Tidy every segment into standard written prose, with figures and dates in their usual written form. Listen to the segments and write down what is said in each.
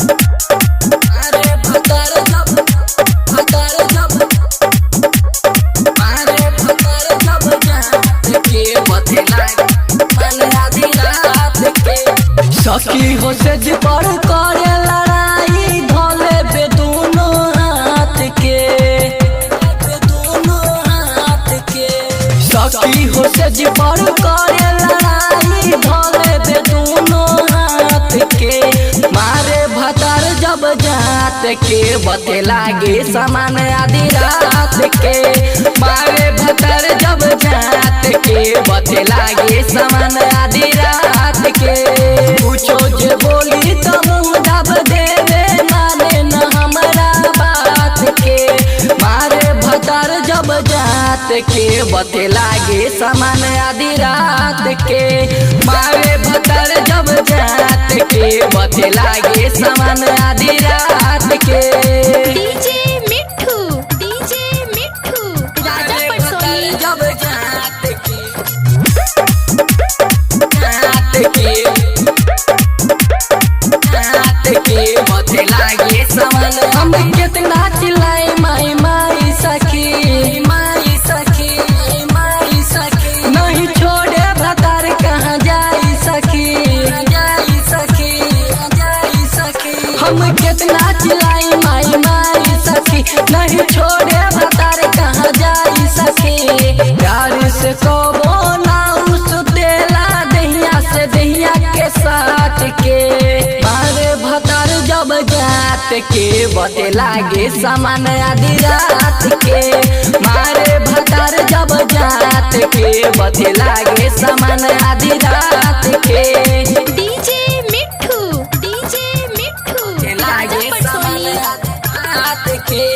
मारे भतार जब मारे भतार जब जात के बदला मन आधी रात के सखी हो से पर करे लड़ाई धोले पे दोनों हाथ के सखी हो से पर करे लड़ाई धोले पे दोनों हाथ के मारे भतार जब जात के बते लागे समान आधी रात के मारे भतार जब जात के बते लागे समान आधी रात के पूछो जे बोली तो मुँह दब देवे माने न हमरा बात के मारे भतार जब जात के बते लागे समान आधी रात के मारे भतार जब जात के बते लागे समान आधी रात के डीजे मिट्ठू राजा परसोनी जब जात के बते लागे समान हम कितना चिल्लाई माई माई सखी नहीं छोड़े भतार कहाँ जाई सखी हम कितना चिल्लाई माई माई सखी नहीं छोड़े भतार कहाँ जाई सखी प्यार से कबो ना उस देला दहिया से दहिया के साथ के मारे भतार जब जात के बते लागे समान आधी रात के मारे भतार जब जात के बते लागे समान आधी रात के डीजे मिट्ठू राजा लागे परसोनी रात के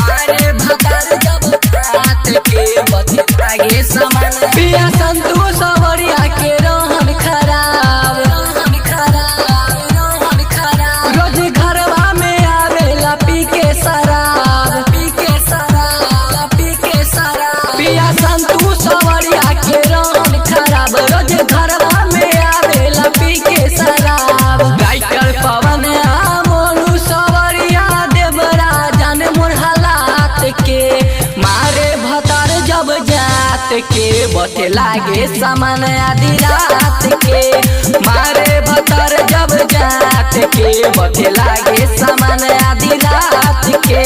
मारे भतार जब रात के बते लागे समान पिया संतु सवरिया के रोहन खराब रोज घरवा में आवेला पी के शराब पिया संतु सवरिया के रोहन खराब रोज घरवा में आवेला पी के शराब गायकर पवन मोनू सवरिया देवरा जान मोर हालात के मारे भतार जब जात के बते लागे समान आधी रात के मारे भतार जब जात के बते लागे समान आधी रात के